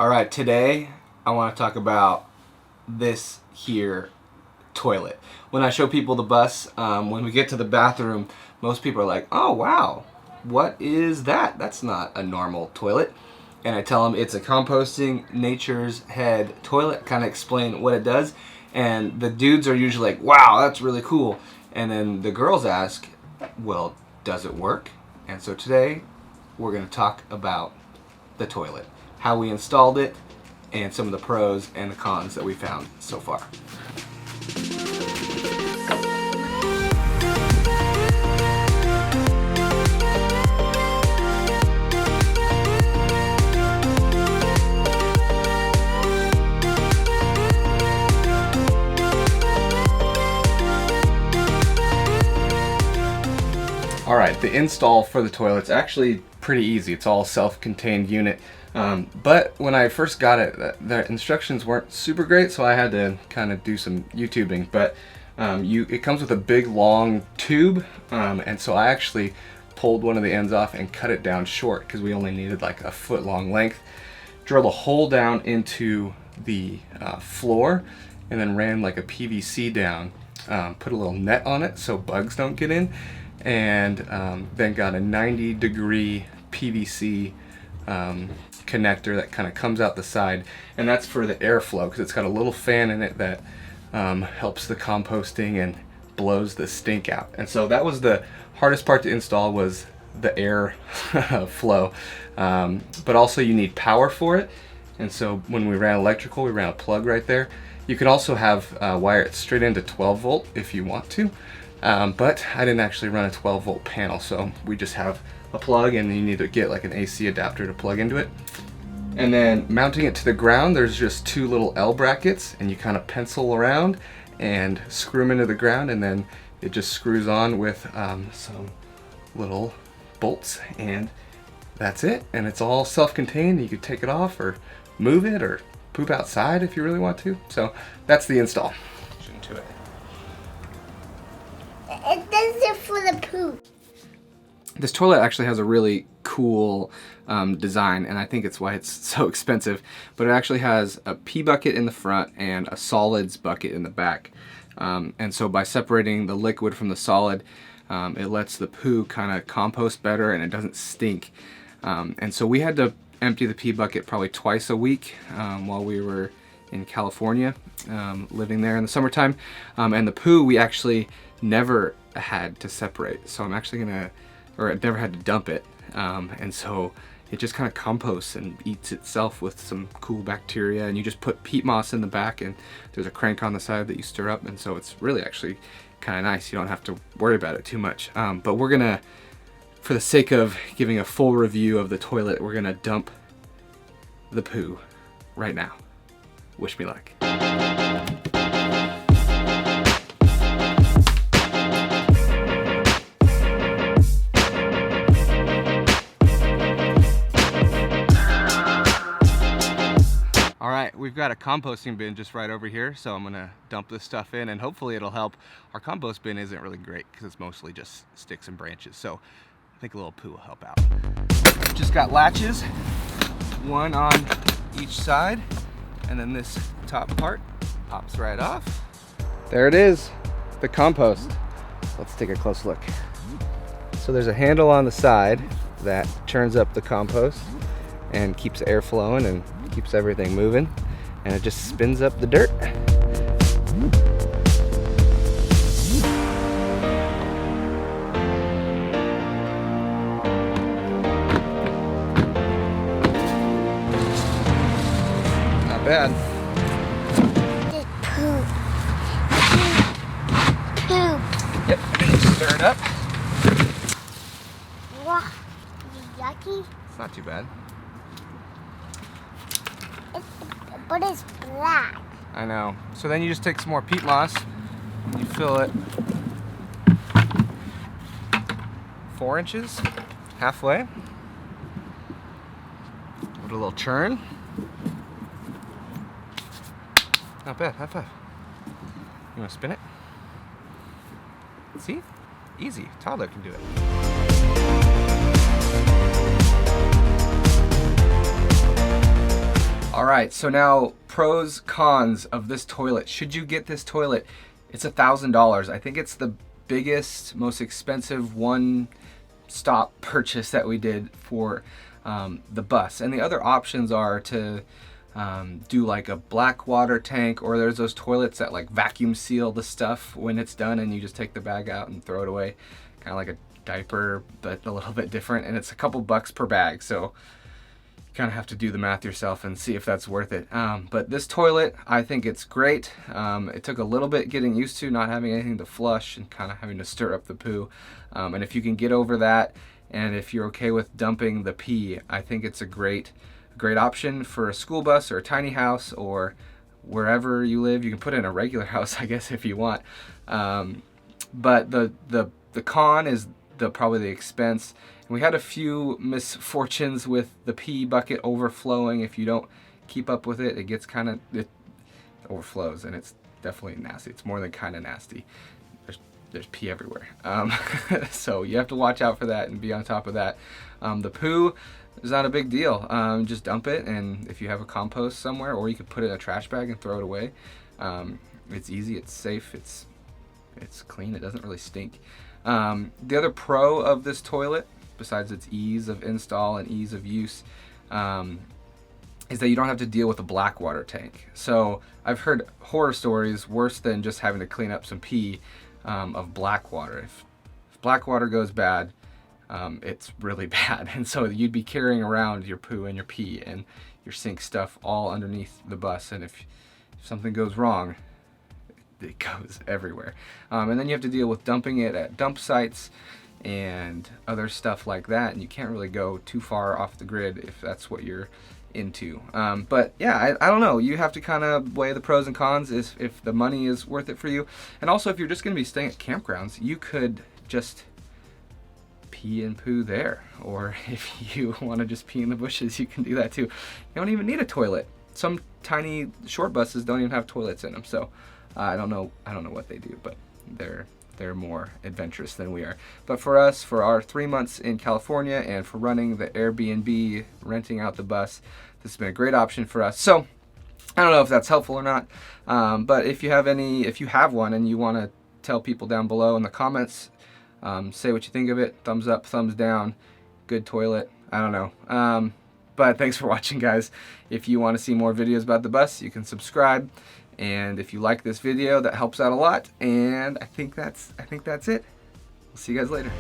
Alright, today I want to talk about this here toilet. When I show people the bus, when we get to the bathroom, most people are like, oh wow, what is that? That's not a normal toilet. And I tell them it's a Composting Nature's Head toilet, kind of explain what it does. And the dudes are usually like, wow, that's really cool. And then the girls ask, well, does it work? And so today we're going to talk about the toilet, how we installed it, and some of the pros and the cons that we found so far. Alright, the install for the toilet's actually pretty easy. It's all self-contained unit. But when I first got it, the instructions weren't super great, so I had to kind of do some YouTubing. But it comes with a big long tube, and so I actually pulled one of the ends off and cut it down short because we only needed like a foot long length. Drilled a hole down into the floor and then ran like a PVC down, put a little net on it so bugs don't get in, and then got a 90-degree PVC connector that kind of comes out the side, and that's for the airflow because it's got a little fan in it that helps the composting and blows the stink out. And so that was the hardest part to install, was the air flow, but also you need power for it. And so when we ran electrical, we ran a plug right there. You can also have wire it straight into 12 volt if you want to, but I didn't actually run a 12 volt panel, so we just have a plug, and you need to get like an AC adapter to plug into it. And then mounting it to the ground, there's just two little L brackets, and you kind of pencil around and screw them into the ground, and then it just screws on with some little bolts, and that's it. And it's all self-contained. You could take it off or move it or poop outside if you really want to. So that's the install. Into it. It does it for the poop. This toilet actually has a really cool design, and I think it's why it's so expensive. But it actually has a pee bucket in the front and a solids bucket in the back. And so by separating the liquid from the solid, it lets the poo kind of compost better, and it doesn't stink. And so we had to empty the pee bucket probably twice a week while we were in California, living there in the summertime. And the poo we actually never had to separate. So I'm actually gonna, or I never had to dump it. And so it just kind of composts and eats itself with some cool bacteria, and you just put peat moss in the back, and there's a crank on the side that you stir up, and so it's really actually kind of nice. You don't have to worry about it too much. But we're gonna, for the sake of giving a full review of the toilet, we're gonna dump the poo right now. Wish me luck. Alright, we've got a composting bin just right over here, so I'm gonna dump this stuff in, and hopefully it'll help. Our compost bin isn't really great because it's mostly just sticks and branches, so I think a little poo will help out. Just got latches, one on each side, and then this top part pops right off. There it is, the compost. Let's take a close look. So there's a handle on the side that turns up the compost and keeps air flowing and keeps everything moving, and it just spins up the dirt. Not bad. Just poop. Poop. Yep, stir it up. Wow. Yucky. It's not too bad. But it's black. I know. So then you just take some more peat moss, you fill it 4 inches, halfway. Give it a little churn. Not bad, high five. You want to spin it? See? Easy. Toddler can do it. right, so now pros, cons of this toilet. Should you get this toilet? It's $1,000. I think it's the biggest, most expensive one-stop purchase that we did for the bus. And the other options are to do like a black water tank, or there's those toilets that like vacuum seal the stuff when it's done and you just take the bag out and throw it away. Kind of like a diaper, but a little bit different, and it's a couple bucks per bag. So you kind of have to do the math yourself and see if that's worth it. But this toilet, I think it's great. It took a little bit getting used to not having anything to flush and kind of having to stir up the poo. And if you can get over that, and if you're okay with dumping the pee, I think it's a great option for a school bus or a tiny house or wherever you live. You can put it in a regular house, I guess, if you want. But the con is probably the expense. And we had a few misfortunes with the pee bucket overflowing. If you don't keep up with it, it gets it overflows, and it's definitely nasty. It's more than kind of nasty. There's pee everywhere. So you have to watch out for that and be on top of that. The poo is not a big deal. Just dump it, and if you have a compost somewhere, or you could put it in a trash bag and throw it away. It's easy, it's safe, it's clean, it doesn't really stink. The other pro of this toilet, besides its ease of install and ease of use, is that you don't have to deal with a black water tank. So I've heard horror stories worse than just having to clean up some pee of black water. If black water goes bad, it's really bad. And so you'd be carrying around your poo and your pee and your sink stuff all underneath the bus. And if something goes wrong, it goes everywhere. And then you have to deal with dumping it at dump sites and other stuff like that. And you can't really go too far off the grid if that's what you're into. But yeah, I don't know. You have to kind of weigh the pros and cons if the money is worth it for you. And also, if you're just going to be staying at campgrounds, you could just pee and poo there. Or if you want to just pee in the bushes, you can do that too. You don't even need a toilet. Some tiny short buses don't even have toilets in them. So I don't know what they do, but they're more adventurous than we are. But for us, for our 3 months in California and for running the Airbnb, renting out the bus, this has been a great option for us. So I don't know if that's helpful or not, but if you have one and you want to tell people down below in the comments, say what you think of it. Thumbs up, thumbs down, good toilet, I don't know. But thanks for watching, guys. If you want to see more videos about the bus, you can subscribe. And if you like this video, that helps out a lot. And I think that's it. We'll see you guys later.